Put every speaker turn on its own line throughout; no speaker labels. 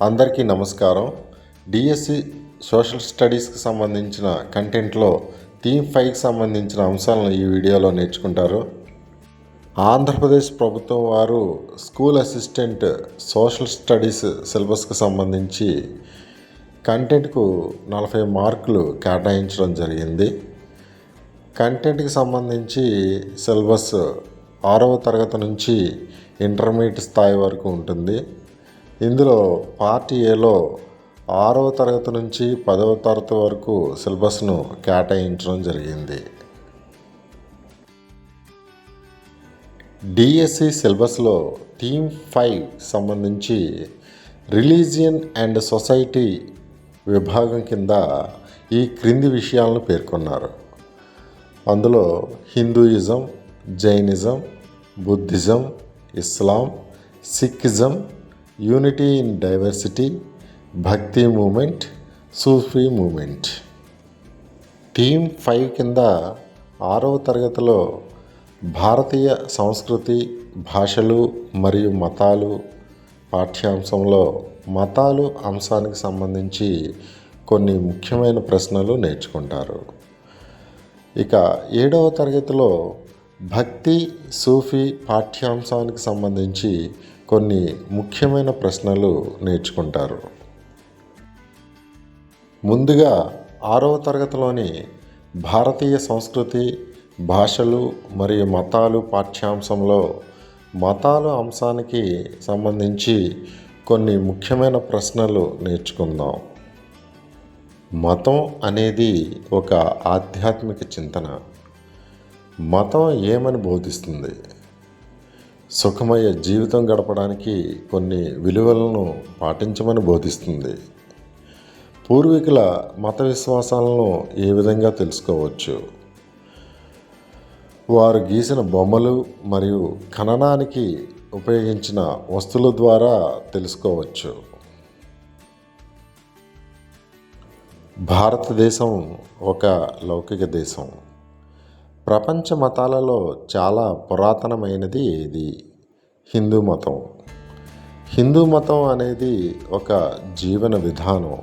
అందరికీ నమస్కారం. DSC social స్టడీస్కి సంబంధించిన కంటెంట్లో థీమ్ 5కి సంబంధించిన అంశాలను ఈ వీడియోలో నేర్చుకుంటారు. ఆంధ్రప్రదేశ్ ప్రభుత్వం వారు స్కూల్ అసిస్టెంట్ సోషల్ స్టడీస్ సిలబస్కి సంబంధించి కంటెంట్కు 40 మార్కులు కేటాయించడం జరిగింది. కంటెంట్కి సంబంధించి సిలబస్ 6వ తరగతి నుంచి ఇంటర్మీడియట్ స్థాయి వరకు ఉంటుంది. ఇందులో పార్ట్ ఏలో 6వ తరగతి నుంచి 10వ తరగతి వరకు సిలబస్ను కేటాయించడం జరిగింది. డిఎస్సి సిలబస్లో థీమ్ 5 సంబంధించి రిలీజియన్ అండ్ సొసైటీ విభాగం కింద ఈ క్రింది విషయాలను పేర్కొన్నారు. అందులో Hinduism, Jainism, Buddhism, Islam, Sikhism, unity in diversity, భక్తి మూమెంట్, సూఫీ మూమెంట్. థీమ్ 5 కింద 6వ తరగతిలో భారతీయ సంస్కృతి, భాషలు మరియు మతాలు పాఠ్యాంశంలో మతాలు అంశానికి సంబంధించి కొన్ని ముఖ్యమైన ప్రశ్నలు నేర్చుకుంటారు. ఇక 7వ తరగతిలో భక్తి, సూఫీ పాఠ్యాంశానికి సంబంధించి కొన్ని ముఖ్యమైన ప్రశ్నలు నేర్చుకుంటారు. ముందుగా 6వ తరగతిలోని భారతీయ సంస్కృతి, భాషలు మరియు మతాలు పాఠ్యాంశంలో మతాలు అంశానికి సంబంధించి కొన్ని ముఖ్యమైన ప్రశ్నలు నేర్చుకుందాం. మతం అనేది ఒక ఆధ్యాత్మిక చింతన. మతం ఏమని బోధిస్తుంది? సుఖమయ జీవితం గడపడానికి కొన్ని విలువలను పాటించమని బోధిస్తుంది. పూర్వీకుల మత విశ్వాసాలను ఏ విధంగా తెలుసుకోవచ్చు? వారు గీసిన బొమ్మలు మరియు ఖననానికి ఉపయోగించిన వస్తువుల ద్వారా తెలుసుకోవచ్చు. భారతదేశం ఒక లౌకిక దేశం. ప్రపంచ మతాలలో చాలా పురాతనమైనది ఏది? హిందూ మతం. హిందూ మతం అనేది ఒక జీవన విధానం.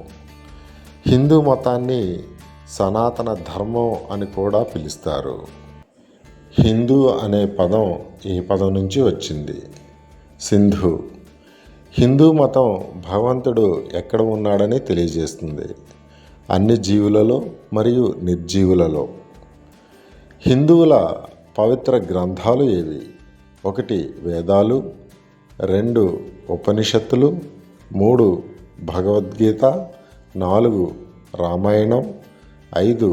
హిందూ మతాన్ని సనాతన ధర్మం అని కూడా పిలుస్తారు. హిందూ అనే పదం ఈ పదం నుంచి వచ్చింది. సింధు. హిందూ మతం భగవంతుడు ఎక్కడ ఉన్నాడని తెలియజేస్తుంది, అన్ని జీవులలో మరియు నిర్జీవులలో. హిందువుల పవిత్ర గ్రంథాలు ఏవి? 1 వేదాలు, 2 ఉపనిషత్తులు, 3 భగవద్గీత, 4 రామాయణం, 5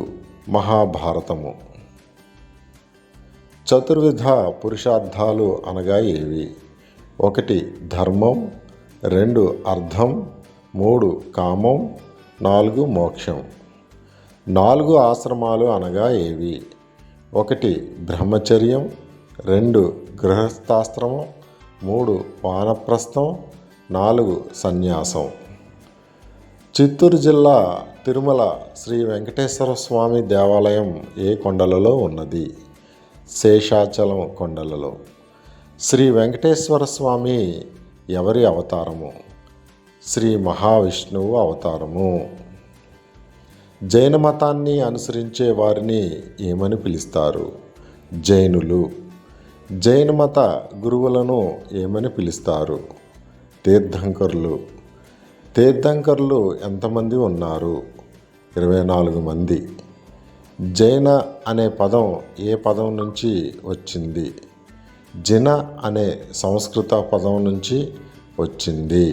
మహాభారతము. చతుర్విధ పురుషార్థాలు అనగా ఏవి? 1 ధర్మం, 2 అర్థం, 3 కామం, 4 మోక్షం. 4 ఆశ్రమాలు అనగా ఏవి? 1 బ్రహ్మచర్యం, 2 గృహస్థాశ్రమం, 3 వానప్రస్థం, 4 సన్యాసం. చిత్తూరు జిల్లా తిరుమల శ్రీ వెంకటేశ్వర స్వామి దేవాలయం ఏ కొండలలో ఉన్నది? శేషాచలం కొండలలో. శ్రీ వెంకటేశ్వర స్వామి ఎవరి అవతారము? శ్రీ మహావిష్ణువు అవతారము. జైన మతాన్ని అనుసరించే వారిని ఏమని పిలుస్తారు? జైనులు. జైన మత గురువులను ఏమని పిలుస్తారు? తీర్థంకరులు. తీర్థంకరులు ఎంతమంది ఉన్నారు? 24 మంది. జైన అనే పదం ఏ పదం నుంచి వచ్చింది? జిన అనే సంస్కృత పదం నుంచి వచ్చింది.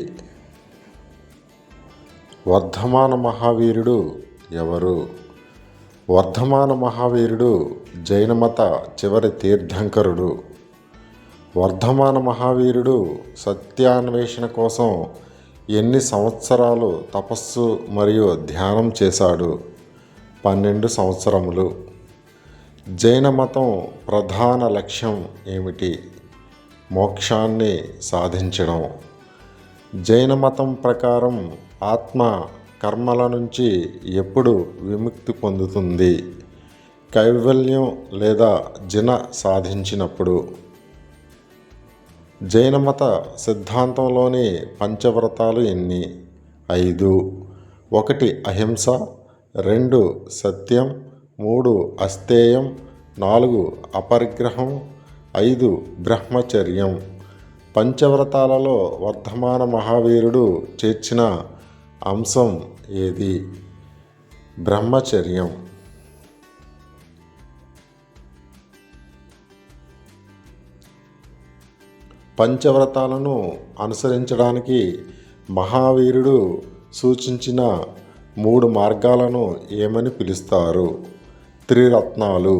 వర్ధమాన మహావీరుడు ఎవరు? వర్ధమాన మహావీరుడు జైనమత చివరి తీర్థంకరుడు. వర్ధమాన మహావీరుడు సత్యాన్వేషణ కోసం ఎన్ని సంవత్సరాలు తపస్సు మరియు ధ్యానం చేశాడు? 12 సంవత్సరములు. జైన మతం ప్రధాన లక్ష్యం ఏమిటి? మోక్షాన్ని సాధించడం. జైన మతం ప్రకారం ఆత్మ కర్మల నుంచి ఎప్పుడు విముక్తి పొందుతుంది? కైవల్యం లేదా జిన సాధించినప్పుడు. జైనమత సిద్ధాంతంలోని పంచవ్రతాలు ఎన్ని? 5. 1 అహింస, 2 సత్యం, 3 అస్తేయం, 4 అపరిగ్రహం, 5 బ్రహ్మచర్యం. పంచవ్రతాలలో వర్ధమాన మహావీరుడు చేర్చిన అంశం ఏది? బ్రహ్మచర్యం. పంచవ్రతాలను అనుసరించడానికి మహావీరుడు సూచించిన 3 మార్గాలను ఏమని పిలుస్తారు? త్రిరత్నాలు.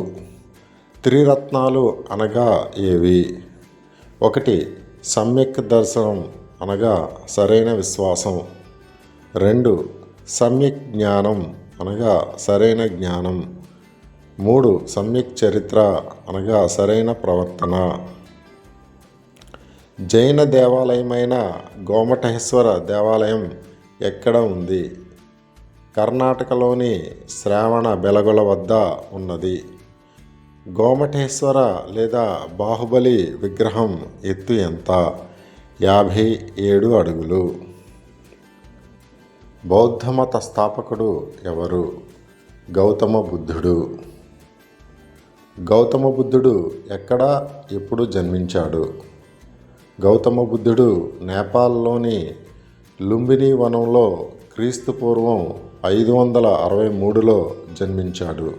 త్రిరత్నాలు అనగా ఏవి? 1 సమ్యక్ దర్శనం అనగా సరైన విశ్వాసం, 2 సమ్యక్ జ్ఞానం అనగా సరైన జ్ఞానం, 3 సమ్యక్ చరిత్ర అనగా సరైన ప్రవర్తన. జైన దేవాలయమైన గోమఠేశ్వర దేవాలయం ఎక్కడ ఉంది? కర్ణాటకలోని శ్రావణ బెలగొల వద్ద ఉన్నది. గోమఠేశ్వర లేదా బాహుబలి విగ్రహం ఎత్తు ఎంత? 57 అడుగులు. బౌద్ధమత స్థాపకుడు ఎవరు? గౌతమ బుద్ధుడు. గౌతమ బుద్ధుడు ఎక్కడ ఎప్పుడు జన్మించాడు? గౌతమ బుద్ధుడు నేపాల్లోని లుంబిని వనంలో క్రీస్తుపూర్వం 563లో జన్మించాడు.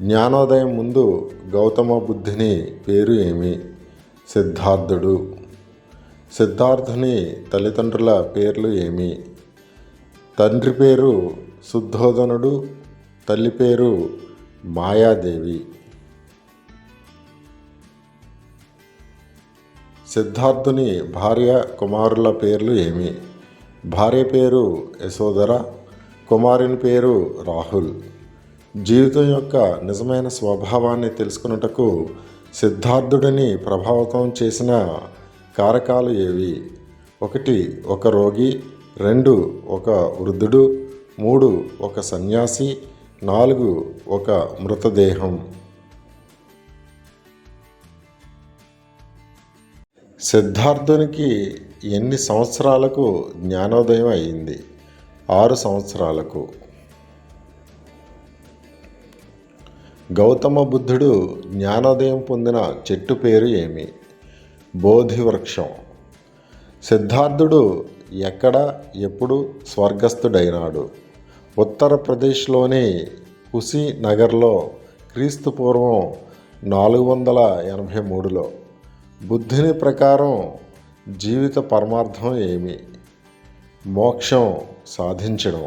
జ్ఞానోదయం ముందు గౌతమ బుద్ధుని పేరు ఏమి? సిద్ధార్థుడు. సిద్ధార్థుని తల్లిదండ్రుల పేర్లు ఏమి? తండ్రి పేరు శుద్ధోదనుడు, తల్లి పేరు మాయాదేవి. సిద్ధార్థుని భార్య కుమారుల పేర్లు ఏమి? భార్య పేరు యశోధర, కుమారుని పేరు రాహుల్. జీవితం యొక్క నిజమైన స్వభావాన్ని తెలుసుకున్నటకు సిద్ధార్థుడిని ప్రభావితం చేసిన కారకాలు ఏవి? 1 ఒక రోగి, 2 ఒక వృద్ధుడు, 3 ఒక సన్యాసి, 4 ఒక మృతదేహం. సిద్ధార్థునికి ఎన్ని సంవత్సరాలకు జ్ఞానోదయం అయింది? 6 సంవత్సరాలకు. గౌతమ బుద్ధుడు జ్ఞానోదయం పొందిన చెట్టు పేరు ఏమి? బోధి వృక్షం. సిద్ధార్థుడు ఎక్కడ ఎప్పుడు స్వర్గస్థుడైనాడు? ఉత్తరప్రదేశ్లోని కుశీనగర్లో క్రీస్తుపూర్వం 483లో. బుద్ధుని ప్రకారం జీవిత పరమార్థం ఏమి? మోక్షం సాధించడం.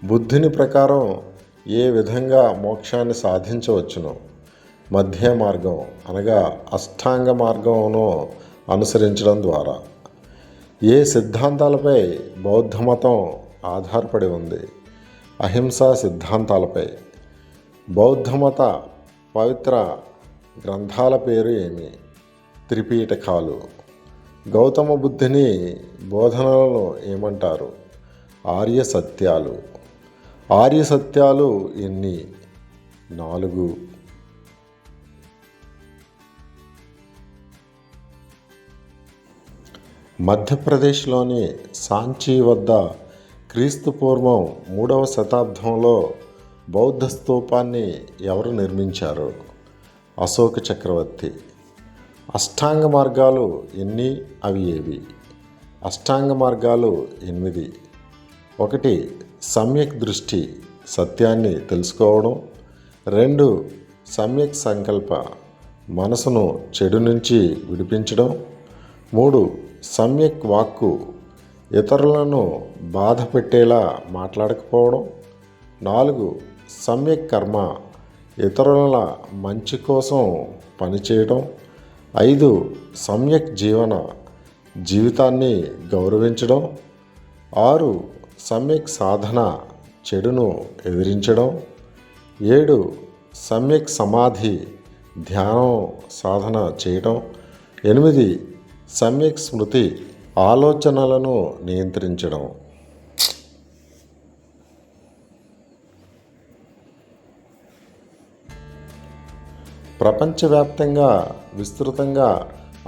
బుద్ధుని ప్రకారం ఏ విధంగా మోక్షాన్ని సాధించవచ్చును? మధ్య మార్గం అనగా అష్టాంగ మార్గంను అనుసరించడం ద్వారా. ఏ సిద్ధాంతాలపై బౌద్ధమతం ఆధారపడి ఉంది? అహింసా సిద్ధాంతాలపై. బౌద్ధమత పవిత్ర గ్రంథాల పేరు ఏమి? త్రిపీఠకాలు. గౌతమ బుద్ధుని బోధనలను ఏమంటారు? ఆర్య సత్యాలు. ఆర్య సత్యాలు ఎన్ని? 4. మధ్యప్రదేశ్లోని సాంచీ వద్ద క్రీస్తుపూర్వం 3వ శతాబ్దంలో బౌద్ధ స్తూపాన్ని ఎవరు నిర్మించారు? అశోక చక్రవర్తి. అష్టాంగ మార్గాలు ఎన్ని? అవి ఏవి? అష్టాంగ మార్గాలు 8. 1 సమ్యక్ దృష్టి, సత్యాన్ని తెలుసుకోవడం. 2 సమ్యక్ సంకల్ప, మనసును చెడు నుంచి విడిపించడం. 3 సమ్యక్ వాక్కు, ఇతరులను బాధ పెట్టేలా మాట్లాడకపోవడం. 4 సమ్యక్ కర్మ, ఇతరుల మంచి కోసం పనిచేయడం. 5 సమ్యక్ జీవన, జీవితాన్ని గౌరవించడం. 6 సమ్యక్ సాధన, చెడును ఎదిరించడం. 7 సమ్యక్ సమాధి, ధ్యానం సాధన చేయడం. 8 సమ్యక్ స్మృతి, ఆలోచనలను నియంత్రించడం. ప్రపంచవ్యాప్తంగా విస్తృతంగా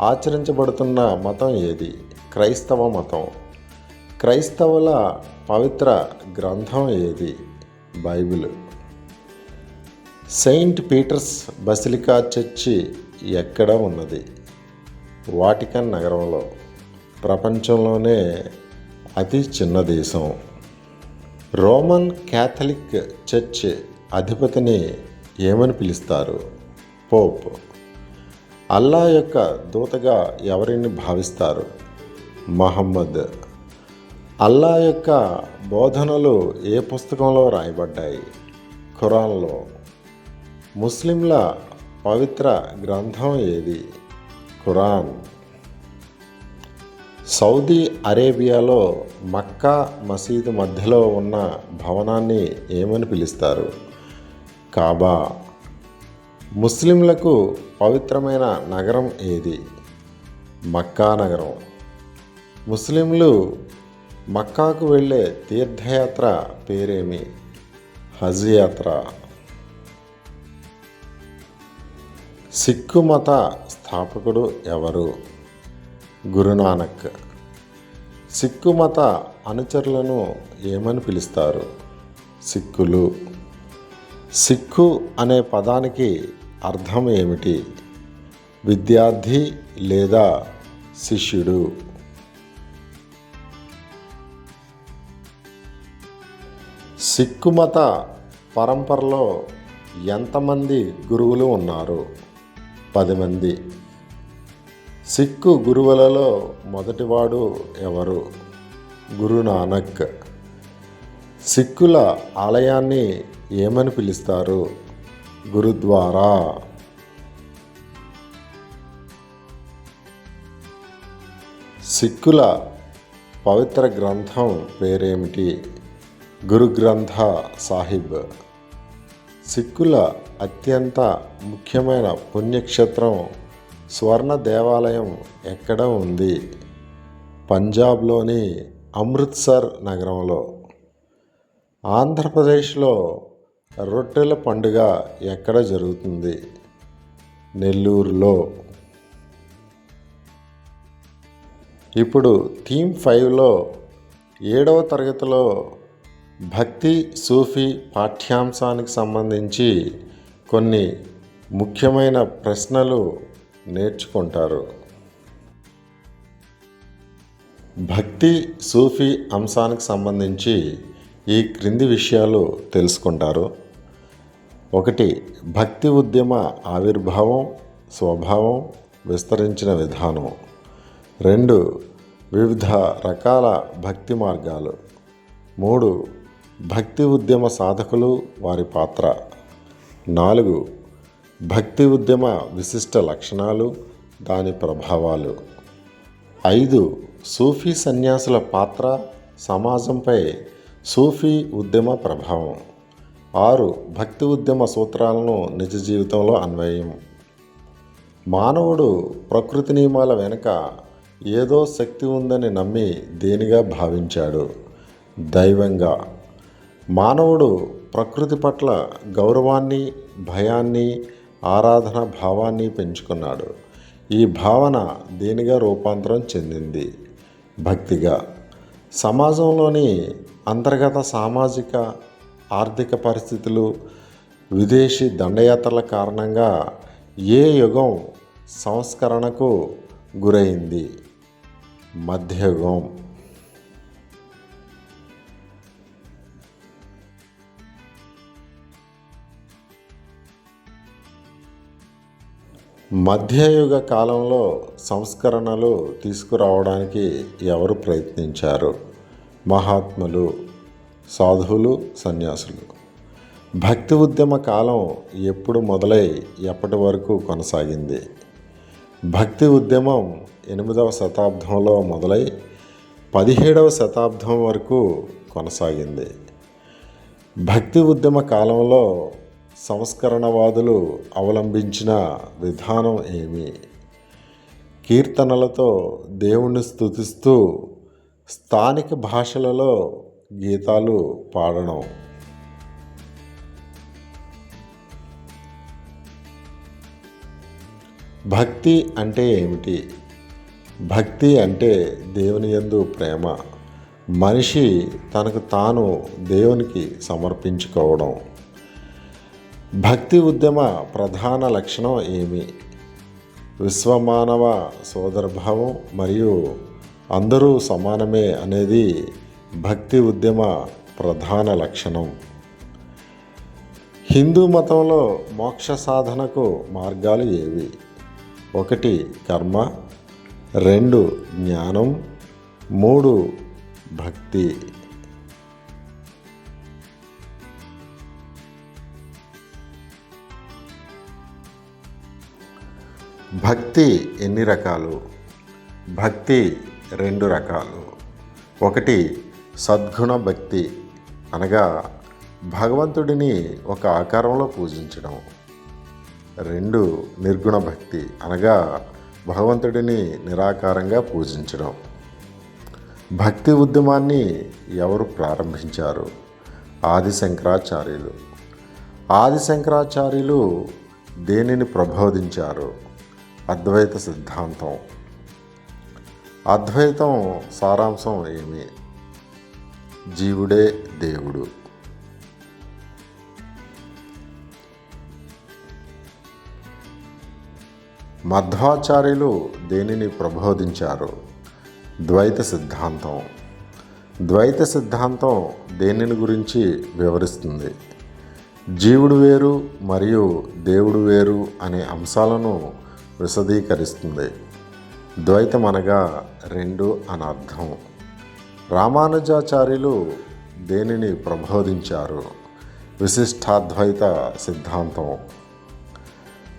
ఆచరించబడుతున్న మతం ఏది? క్రైస్తవ మతం. క్రైస్తవుల పవిత్ర గ్రంథం ఏది? Bible. Saint Peter's Basilica church ఎక్కడ ఉన్నది? వాటికన్ నగరంలో. ప్రపంచంలోనే అతి చిన్న దేశం. రోమన్ క్యాథలిక్ చర్చ్ అధిపతిని ఏమని పిలుస్తారు? పోప్. అల్లా యొక్క దూతగా ఎవరిని భావిస్తారు? మహమ్మద్. అల్లా యొక్క బోధనలు ఏ పుస్తకంలో రాయబడ్డాయి? ఖురాన్లో. ముస్లింల పవిత్ర గ్రంథం ఏది? ఖురాన్. సౌదీ అరేబియాలో మక్కా మసీదు మధ్యలో ఉన్న భవనాన్ని ఏమని పిలుస్తారు? కాబా. ముస్లింలకు పవిత్రమైన నగరం ఏది? మక్కా నగరం. ముస్లింలు మక్కాకు వెళ్ళే తీర్థయాత్ర పేరేమి? హజ్ యాత్ర. సిక్కు మత స్థాపకుడు ఎవరు? గురునానక్. సిక్కు మత అనుచరులను ఏమని పిలుస్తారు? సిక్కులు. సిక్కు అనే పదానికి అర్థం ఏమిటి? విద్యార్థి లేదా శిష్యుడు. సిక్కు మత పరంపరలో ఎంతమంది గురువులు ఉన్నారు? 10 మంది. సిక్కు గురువులలో మొదటివాడు ఎవరు? గురునానక్. సిక్కుల ఆలయాన్ని ఏమని పిలుస్తారు? గురుద్వారా. సిక్కుల పవిత్ర గ్రంథం పేరేమిటి? గురు గ్రంథ సాహిబ్. సిక్కుల అత్యంత ముఖ్యమైన పుణ్యక్షేత్రం స్వర్ణ దేవాలయం ఎక్కడ ఉంది? పంజాబ్లోని అమృత్సర్ నగరంలో. ఆంధ్రప్రదేశ్లో రొట్టెల పండుగ ఎక్కడ జరుగుతుంది? నెల్లూరులో. ఇప్పుడు థీమ్ 5లో 7వ తరగతిలో భక్తి సూఫీ పాఠ్యాంశానికి సంబంధించి కొన్ని ముఖ్యమైన ప్రశ్నలు నేర్చుకుంటారు. భక్తి సూఫీ అంశానికి సంబంధించి ఈ క్రింది విషయాలు తెలుసుకుంటారు. 1. భక్తి ఉద్యమ ఆవిర్భావం, స్వభావం, విస్తరించిన విధానం. 2. వివిధ రకాల భక్తి మార్గాలు. 3. భక్తి ఉద్యమ సాధకులు, వారి పాత్ర. 4. భక్తి ఉద్యమ విశిష్ట లక్షణాలు, దాని ప్రభావాలు. 5. సూఫీ సన్యాసుల పాత్ర, సమాజంపై సూఫీ ఉద్యమ ప్రభావం. 6. భక్తి ఉద్యమ సూత్రాలను నిజ జీవితంలో అన్వయం. మానవుడు ప్రకృతి నియమాల వెనుక ఏదో శక్తి ఉందని నమ్మి దేనిగా భావించాడు? దైవంగా. మానవుడు ప్రకృతి పట్ల గౌరవాన్ని, భయాన్ని, ఆరాధన భావాన్ని పెంచుకున్నాడు. ఈ భావన దేనిగా రూపాంతరం చెందింది? భక్తిగా. సమాజంలోని అంతర్గత సామాజిక, ఆర్థిక పరిస్థితులు, విదేశీ దండయాత్రల కారణంగా ఏ యుగం సంస్కరణకు గురైంది? మధ్యయుగం. మధ్యయుగ కాలంలో సంస్కరణలు తీసుకురావడానికి ఎవరు ప్రయత్నించారు? మహాత్ములు, సాధువులు, సన్యాసులు. భక్తి ఉద్యమ కాలం ఎప్పుడు మొదలై ఎప్పటి వరకు కొనసాగింది? భక్తి ఉద్యమం 8వ శతాబ్దంలో మొదలై 17వ శతాబ్దం వరకు కొనసాగింది. భక్తి ఉద్యమ కాలంలో సంస్కరణవాదులు అవలంబించిన విధానం ఏమి? కీర్తనలతో దేవుణ్ణి స్తుతిస్తూ స్థానిక భాషలలో గీతాలు పాడడం. భక్తి అంటే ఏమిటి? భక్తి అంటే దేవుని యందు ప్రేమ. మనిషి తనకు తాను దేవునికి సమర్పించుకోవడం. భక్తి ఉద్యమ ప్రధాన లక్షణం ఏమి? విశ్వమానవ సోదరభావం మరియు అందరూ సమానమే అనేది భక్తి ఉద్యమ ప్రధాన లక్షణం. హిందూ మతంలో మోక్ష సాధనకు మార్గాలు ఏవి? 1 కర్మ, 2 జ్ఞానం, 3 భక్తి. భక్తి ఎన్ని రకాలు? భక్తి 2 రకాలు. 1 సద్గుణ భక్తి, అనగా భగవంతుడిని ఒక ఆకారంలో పూజించడం. 2 నిర్గుణ భక్తి, అనగా భగవంతుడిని నిరాకారంగా పూజించడం. భక్తి ఉద్యమాన్ని ఎవరు ప్రారంభించారు? ఆది శంకరాచార్యులు. ఆది శంకరాచార్యులు దేనిని ప్రబోధించారు? అద్వైత సిద్ధాంతం. అద్వైతం సారాంశం ఏమి? జీవుడే దేవుడు. మధ్వాచార్యులు దేనిని ప్రబోధించారు? ద్వైత సిద్ధాంతం. ద్వైత సిద్ధాంతం దేనిని గురించి వివరిస్తుంది? జీవుడు వేరు మరియు దేవుడు వేరు అనే అంశాలను విశదీకరిస్తుంది. ద్వైతం అనగా 2 అని అర్థం. రామానుజాచార్యులు దేనిని ప్రబోధించారు? విశిష్టాద్వైత సిద్ధాంతం.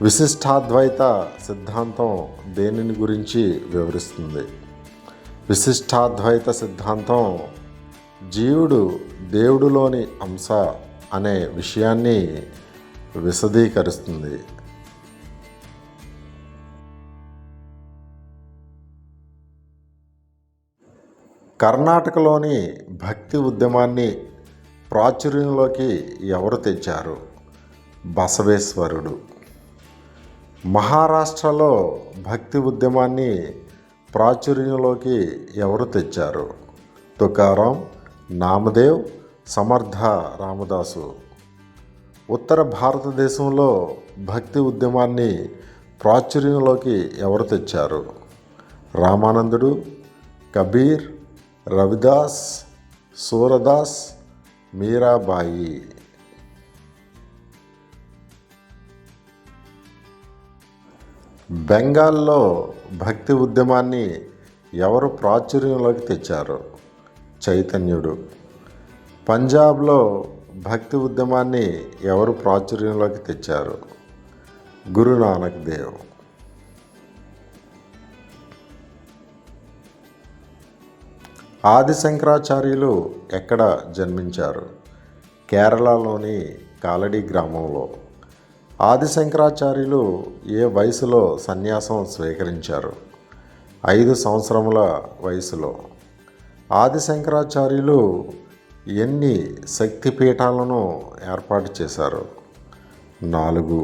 విశిష్టాద్వైత సిద్ధాంతం దేనిని గురించి వివరిస్తుంది? విశిష్టాద్వైత సిద్ధాంతం జీవుడు దేవుడిలోని అంశ అనే విషయాన్ని విశదీకరిస్తుంది. కర్ణాటకలోని భక్తి ఉద్యమాన్ని ప్రాచుర్యంలోకి ఎవరు తెచ్చారు? బసవేశ్వరుడు. మహారాష్ట్రలో భక్తి ఉద్యమాన్ని ప్రాచుర్యంలోకి ఎవరు తెచ్చారు? తుకారాం, నామదేవ్, సమర్థ రామదాసు. ఉత్తర భారతదేశంలో భక్తి ఉద్యమాన్ని ప్రాచుర్యంలోకి ఎవరు తెచ్చారు? రామానందుడు, కబీర్, రవిదాస్, సూరదాస్, మీరాబాయి. బెంగాల్లో భక్తి ఉద్యమాన్ని ఎవరు ప్రాచుర్యంలోకి తెచ్చారు? చైతన్యుడు. పంజాబ్లో భక్తి ఉద్యమాన్ని ఎవరు ప్రాచుర్యంలోకి తెచ్చారు? గురునానక్ దేవ్. ఆది శంకరాచార్యులు ఎక్కడ జన్మించారు? కేరళలోని కాలడి గ్రామంలో. ఆది శంకరాచార్యులు ఏ వయసులో సన్యాసం స్వీకరించారు? 5 సంవత్సరముల వయసులో. ఆది శంకరాచార్యులు ఎన్ని శక్తిపీఠాలను ఏర్పాటు చేశారు? 4.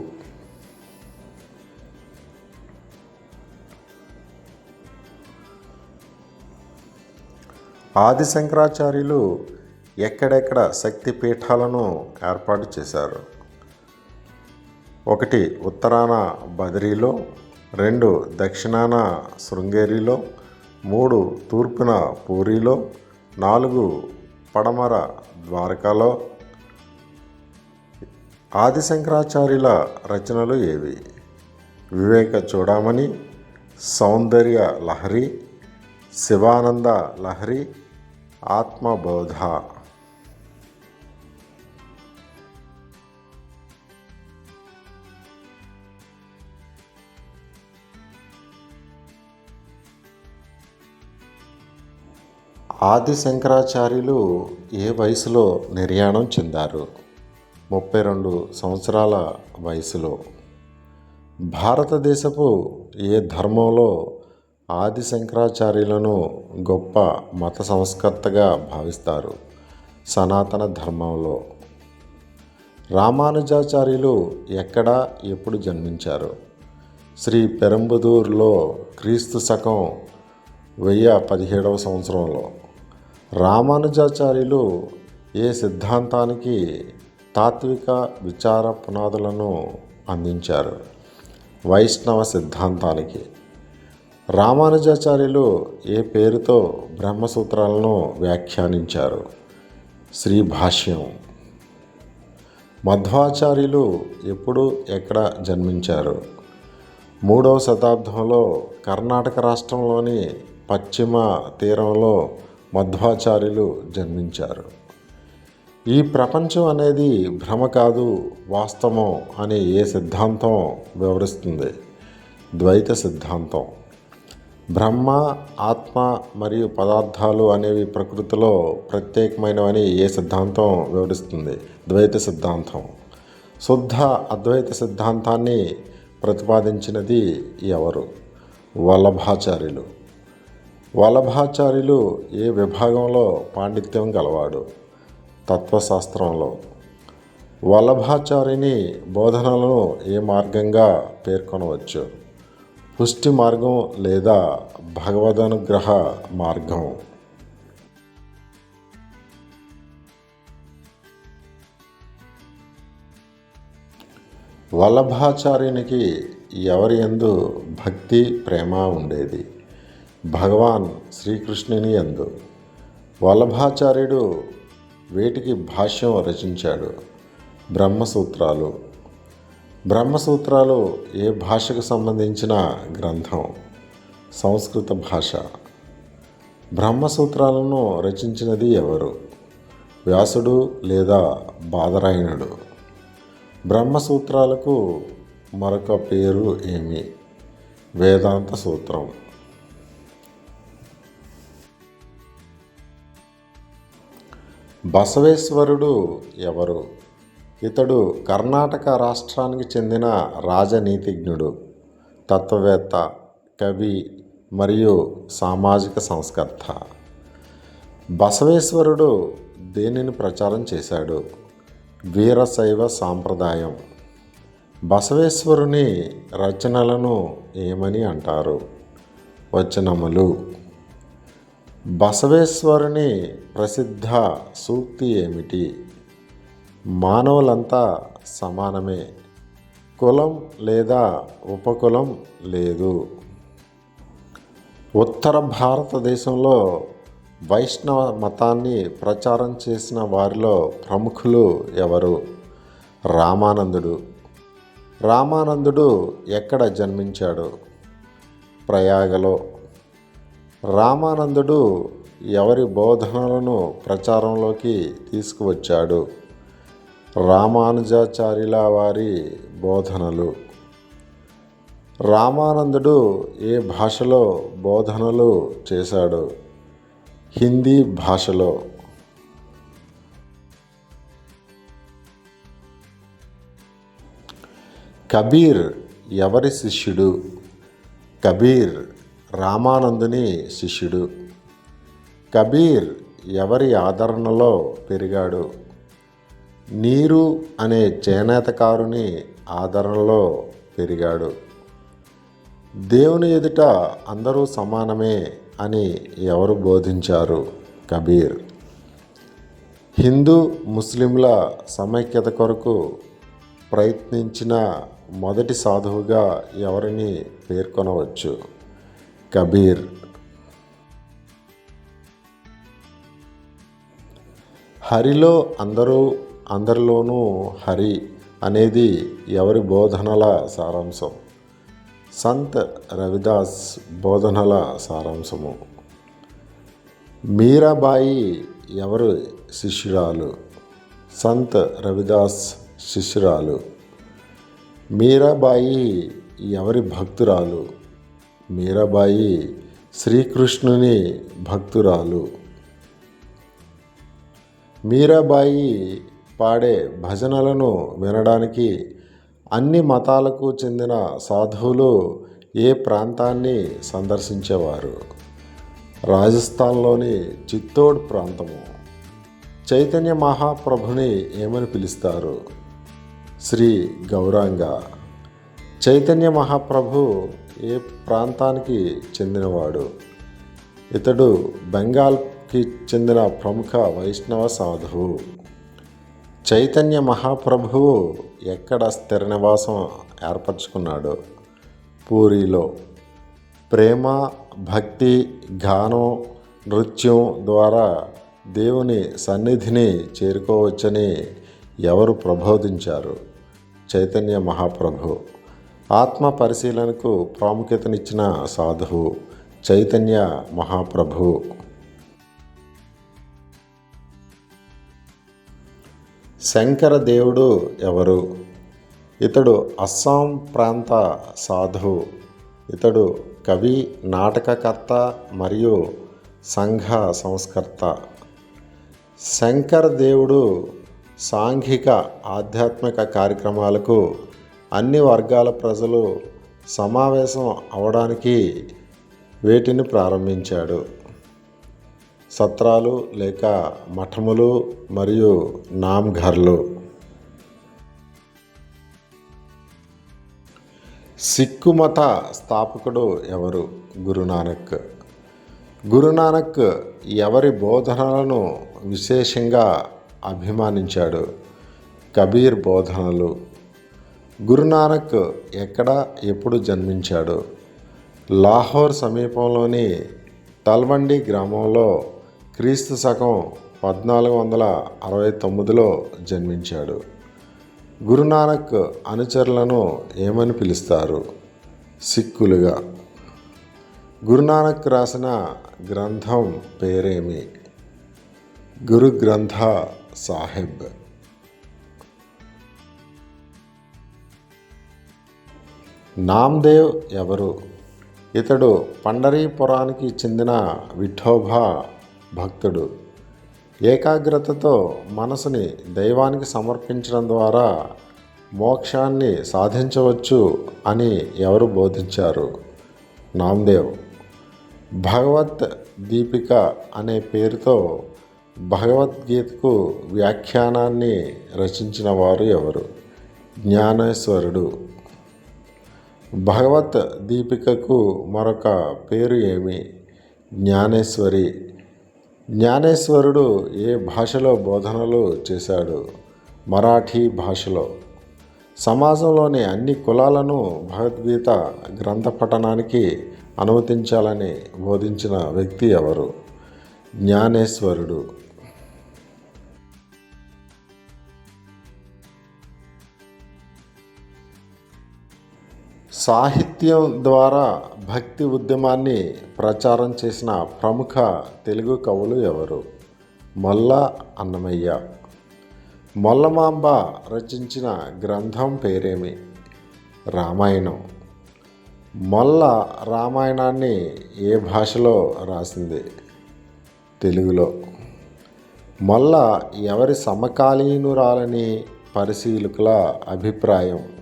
ఆది శంకరాచార్యులు ఎక్కడెక్కడ శక్తిపీఠాలను ఏర్పాటు చేశారు? 1 ఉత్తరాన బదరీలో, 2 దక్షిణాన శృంగేరిలో, 3 తూర్పున పూరిలో, 4 పడమర ద్వారకాలో. ఆది శంకరాచార్యుల రచనలు ఏవి? వివేక చూడామణి, సౌందర్య లహరి, శివానంద లహరి, ఆత్మబోధ. ఆది శంకరాచార్యులు ఏ వయసులో నిర్యాణం చెందారు? 32 సంవత్సరాల వయసులో. భారతదేశపు ఏ ధర్మంలో ఆది శంకరాచార్యులను గొప్ప మత సంస్కర్తగా భావిస్తారు? సనాతన ధర్మంలో. రామానుజాచార్యులు ఎక్కడ ఎప్పుడు జన్మించారు? శ్రీ పెరంబదూర్లో క్రీస్తు శకం 1017వ సంవత్సరంలో. రామానుజాచార్యులు ఏ సిద్ధాంతానికి తాత్విక విచార పునాదులను అందించారు? వైష్ణవ సిద్ధాంతానికి. రామానుజాచార్యులు ఏ పేరుతో బ్రహ్మసూత్రాలను వ్యాఖ్యానించారు? శ్రీ భాష్యం. మధ్వాచార్యులు ఎప్పుడు ఎక్కడ జన్మించారు? 3వ శతాబ్దంలో కర్ణాటక రాష్ట్రంలోని పశ్చిమ తీరంలో మధ్వాచార్యులు జన్మించారు. ఈ ప్రపంచం అనేది భ్రమ కాదు, వాస్తవం అని ఏ సిద్ధాంతం వివరిస్తుంది? ద్వైత సిద్ధాంతం. బ్రహ్మ, ఆత్మ మరియు పదార్థాలు అనేవి ప్రకృతిలో ప్రత్యేకమైనవని ఏ సిద్ధాంతం వివరిస్తుంది? ద్వైత సిద్ధాంతం. శుద్ధ అద్వైత సిద్ధాంతాన్ని ప్రతిపాదించినది ఎవరు? వల్లభాచార్యులు. వల్లభాచార్యులు ఏ విభాగంలో పాండిత్యం గలవాడు? తత్వశాస్త్రంలో. వల్లభాచార్యుని బోధనలను ఏ మార్గంగా పేర్కొనవచ్చు? పుష్టి మార్గం లేదా భగవదనుగ్రహ మార్గం. వల్లభాచార్యునికి ఎవరి యందు భక్తి, ప్రేమ ఉండేది? భగవాన్ శ్రీకృష్ణుని యందు. వల్లభాచార్యుడు వేటికి భాష్యం రచించాడు? బ్రహ్మసూత్రాలు. బ్రహ్మసూత్రాలు ఏ భాషకు సంబంధించిన గ్రంథం? సంస్కృత భాష. బ్రహ్మసూత్రాలను రచించినది ఎవరు? వ్యాసుడు లేదా బాదరాయణుడు. బ్రహ్మసూత్రాలకు మరొక పేరు ఏమి? వేదాంత సూత్రం. బసవేశ్వరుడు ఎవరు? ఇతడు కర్ణాటక రాష్ట్రానికి చెందిన రాజనీతిజ్ఞుడు, తత్వవేత్త, కవి మరియు సామాజిక సంస్కర్త. బసవేశ్వరుడు దేనిని ప్రచారం చేశాడు? వీరశైవ సాంప్రదాయం. బసవేశ్వరుని రచనలను ఏమని అంటారు? వచనములు. బసవేశ్వరుని ప్రసిద్ధ సూక్తి ఏమిటి? మానవులంతా సమానమే, కులం లేదా ఉపకులం లేదు. ఉత్తర భారతదేశంలో వైష్ణవ మతాన్ని ప్రచారం చేసిన వారిలో ప్రముఖులు ఎవరు? రామానందుడు. రామానందుడు ఎక్కడ జన్మించాడు? ప్రయాగలో. రామానందుడు ఎవరి బోధనలను ప్రచారంలోకి తీసుకువచ్చాడు? రామానుజాచార్యుల వారి బోధనలు. రామానందుడు ఏ భాషలో బోధనలు చేశాడు? హిందీ భాషలో. కబీర్ ఎవరి శిష్యుడు? కబీర్ రామానందుని శిష్యుడు. కబీర్ ఎవరి ఆదరణలో పెరిగాడు? నీరు అనే చేనేతకారుని ఆదరణలో పెరిగాడు. దేవుని ఎదుట అందరూ సమానమే అని ఎవరు బోధించారు? కబీర్. హిందూ ముస్లింల సమైక్యత కొరకు ప్రయత్నించిన మొదటి సాధువుగా ఎవరిని పేర్కొనవచ్చు? కబీర్. హరిలో అందరూ, అందరిలోనూ హరి అనేది ఎవరి బోధనల సారాంశం? సంత్ రవిదాస్ బోధనల సారాంశము. మీరాబాయి ఎవరు శిష్యురాలు? సంత్ రవిదాస్ శిష్యురాలు. మీరాబాయి ఎవరి భక్తురాలు? మీరాబాయి శ్రీకృష్ణుని భక్తురాలు. మీరాబాయి పాడే భజనలను వినడానికి అన్ని మతాలకు చెందిన సాధువులు ఏ ప్రాంతాన్ని సందర్శించేవారు? రాజస్థాన్లోని చిత్తోడ్ ప్రాంతము. చైతన్య మహాప్రభుని ఏమని పిలుస్తారు? శ్రీ గౌరాంగ. చైతన్య మహాప్రభు ఏ ప్రాంతానికి చెందినవాడు? ఇతడు బెంగాల్కి చెందిన ప్రముఖ వైష్ణవ సాధువు. చైతన్య మహాప్రభువు ఎక్కడ స్థిర నివాసం ఏర్పరచుకున్నాడు? పూరిలో. ప్రేమ, భక్తి, గానం, నృత్యం ద్వారా దేవుని సన్నిధిని చేరుకోవచ్చని ఎవరు ప్రబోధించారు? చైతన్య మహాప్రభు. ఆత్మ పరిశీలనకు ప్రాముఖ్యతనిచ్చిన సాధువు చైతన్య మహాప్రభు. శంకర దేవుడు ఎవరు? ఇతడు అస్సాం ప్రాంత సాధువు. ఇతడు కవి, నాటకకర్త మరియు సంఘ సంస్కర్త. శంకర దేవుడు సాంఘిక ఆధ్యాత్మిక కార్యక్రమాలకు అన్ని వర్గాల ప్రజలు సమావేశం అవడానికి వేటిని ప్రారంభించాడు? సత్రాలు లేక మఠములు మరియు నామ్ఘర్లు. సిక్కు మత స్థాపకుడు ఎవరు? గురునానక్. గురునానక్ ఎవరి బోధనలను విశేషంగా అభిమానించాడు? కబీర్ బోధనలు. గురునానక్ ఎక్కడ, ఎప్పుడు జన్మించాడు? లాహోర్ సమీపంలోని తల్వండి గ్రామంలో క్రీస్తు శకం 1469లో జన్మించాడు. గురునానక్ అనుచరులను ఏమని పిలుస్తారు? సిక్కులుగా. గురునానక్ రాసిన గ్రంథం పేరేమి? గురు గ్రంథ సాహిబ్. నామ్దేవ్ ఎవరు? ఇతడు పండరీపురానికి చెందిన విఠోబా భక్తుడు. ఏకాగ్రతతో మనసుని దైవానికి సమర్పించడం ద్వారా మోక్షాన్ని సాధించవచ్చు అని ఎవరు బోధించారు? నామ్దేవ్. భగవత్ దీపిక అనే పేరుతో భగవద్గీతకు వ్యాఖ్యానాన్ని రచించిన వారు ఎవరు? జ్ఞానేశ్వరుడు. భగవత్ దీపికకు మరొక పేరు ఏమి? జ్ఞానేశ్వరి. జ్ఞానేశ్వరుడు ఏ భాషలో బోధనలు చేశాడు? మరాఠీ భాషలో. సమాజంలోని అన్ని కులాలను భగవద్గీత గ్రంథ పఠనానికి అనుమతించాలని బోధించిన వ్యక్తి ఎవరు? జ్ఞానేశ్వరుడు. సాహిత్యం ద్వారా భక్తి ఉద్యమాన్ని ప్రచారం చేసిన ప్రముఖ తెలుగు కవులు ఎవరు? మొల్ల అన్నమయ్య. మొల్లమాంబ రచించిన గ్రంథం పేరేమి? రామాయణం. మొల్ల రామాయణాన్ని ఏ భాషలో రాసింది? తెలుగులో. మొల్ల ఎవరి సమకాలీనురాలని పరిశీలకుల అభిప్రాయం?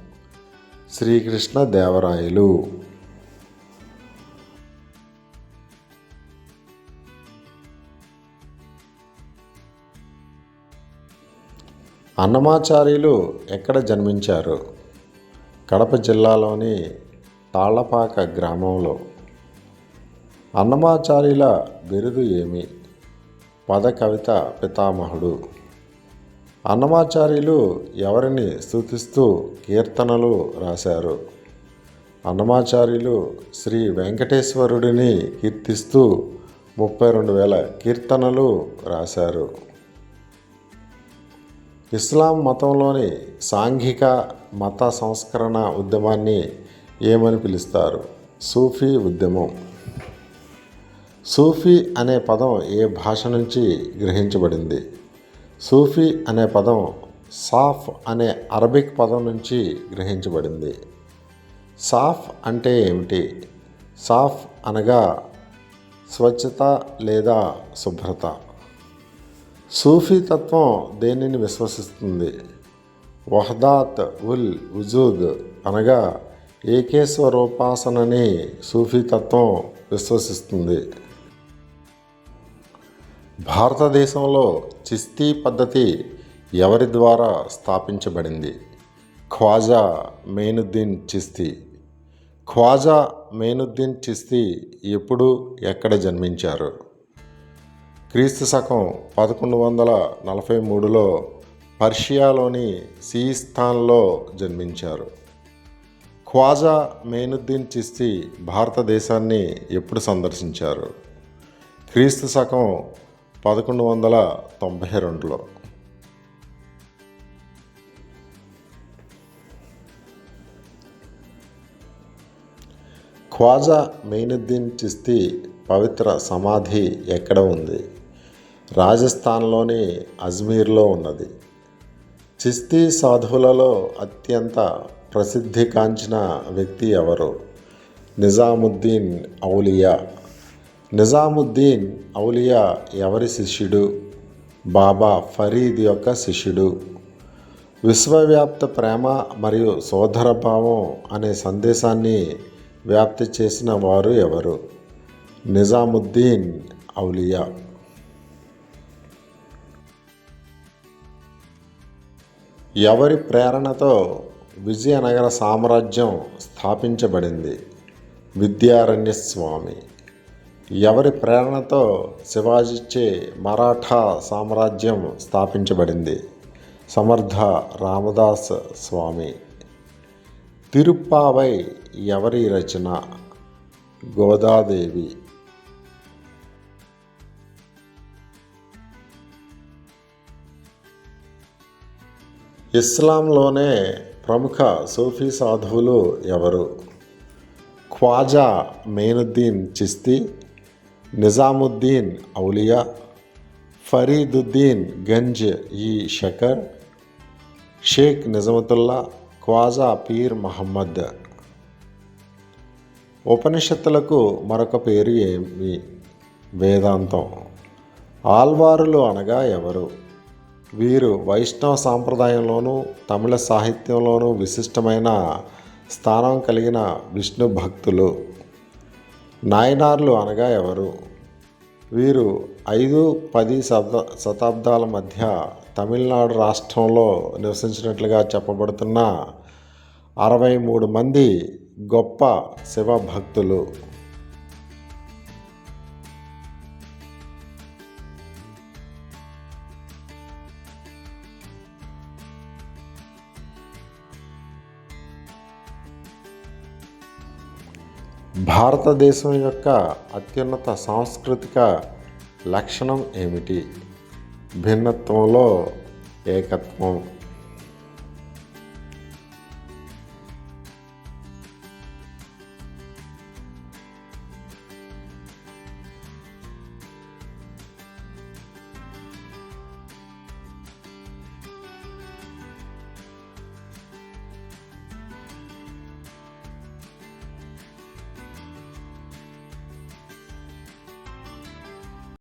శ్రీకృష్ణ దేవరాయలు. అన్నమాచార్యులు ఎక్కడ జన్మించారు? కడప జిల్లాలోని తాళ్లపాక గ్రామంలో. అన్నమాచార్యుల బిరుదు ఏమి? పద కవిత పితామహుడు. అన్నమాచార్యులు ఎవరిని స్తుతిస్తూ కీర్తనలు రాశారు? అన్నమాచార్యులు శ్రీ వెంకటేశ్వరుడిని కీర్తిస్తూ 32,000 కీర్తనలు రాశారు. ఇస్లాం మతంలోని సాంఘిక మత సంస్కరణ ఉద్యమాన్ని ఏమని పిలుస్తారు? సూఫీ ఉద్యమం. సూఫీ అనే పదం ఏ భాష నుంచి గ్రహించబడింది? సూఫీ అనే పదం సాఫ్ అనే అరబిక్ పదం నుంచి గ్రహించబడింది. సాఫ్ అంటే ఏమిటి? సాఫ్ అనగా స్వచ్ఛత లేదా శుభ్రత. సూఫీ తత్వం దేనిని విశ్వసిస్తుంది? వహదాత్ ఉల్ వజూద్ అనగా ఏకేశ్వరోపాసనని సూఫీ తత్వం విశ్వసిస్తుంది. భారతదేశంలో చిస్తీ పద్ధతి ఎవరి ద్వారా స్థాపించబడింది? ఖ్వాజా మెయినుద్దీన్ చిస్తీ. ఖ్వాజా మెయినుద్దీన్ చిస్తీ ఎప్పుడు ఎక్కడ జన్మించారు? క్రీస్తు శకం 1143లో పర్షియాలోని సియిస్తాన్లో జన్మించారు. ఖ్వాజా మెయినుద్దీన్ చిస్తీ భారతదేశాన్ని ఎప్పుడు సందర్శించారు? క్రీస్తు శకం 1192లో. ఖ్వాజా మెయినుద్దీన్ చిస్తీ పవిత్ర సమాధి ఎక్కడ ఉంది? రాజస్థాన్లోని అజ్మీర్లో ఉన్నది. చిస్తీ సాధువులలో అత్యంత ప్రసిద్ధిగాంచిన వ్యక్తి ఎవరు? నిజాముద్దీన్ ఔలియా. నిజాముద్దీన్ ఔలియా ఎవరి శిష్యుడు? బాబా ఫరీద్ యొక్క శిష్యుడు. విశ్వవ్యాప్త ప్రేమ మరియు సోదరభావం అనే సందేశాన్ని వ్యాప్తి చేసిన వారు ఎవరు? నిజాముద్దీన్ ఔలియా. ఎవరి ప్రేరణతో విజయనగర సామ్రాజ్యం స్థాపించబడింది? విద్యారణ్య స్వామి. ఎవరి ప్రేరణతో శివాజీచే మరాఠా సామ్రాజ్యం స్థాపించబడింది? సమర్థ రామదాస్ స్వామి. తిరుప్పావై ఎవరి రచన? గోదాదేవి. ఇస్లాంలోనే ప్రముఖ సూఫీ సాధువులు ఎవరు? ఖ్వాజా మెయినుద్దీన్ చిస్తీ, నిజాముద్దీన్ ఔలియా, ఫరీదుద్దీన్ గంజ్ ఈ షకర్, షేక్ నిజాముతుల్లా, ఖ్వాజా పీర్ మహమ్మద్. ఉపనిషత్తులకు మరొక పేరు ఏమి? వేదాంతం. ఆల్వారులు అనగా ఎవరు? వీరు వైష్ణవ సాంప్రదాయంలోనూ తమిళ సాహిత్యంలోనూ విశిష్టమైన స్థానం కలిగిన విష్ణు భక్తులు. నాయనార్లు అనగా ఎవరు? వీరు 5-10 శతాబ్దాల మధ్య తమిళనాడు రాష్ట్రంలో నివసించినట్లుగా చెప్పబడుతున్న 63 మంది గొప్ప శివభక్తులు. భారతదేశం యొక్క అత్యున్నత సాంస్కృతిక లక్షణం ఏమిటి? భిన్నత్వంలో ఏకత్వం.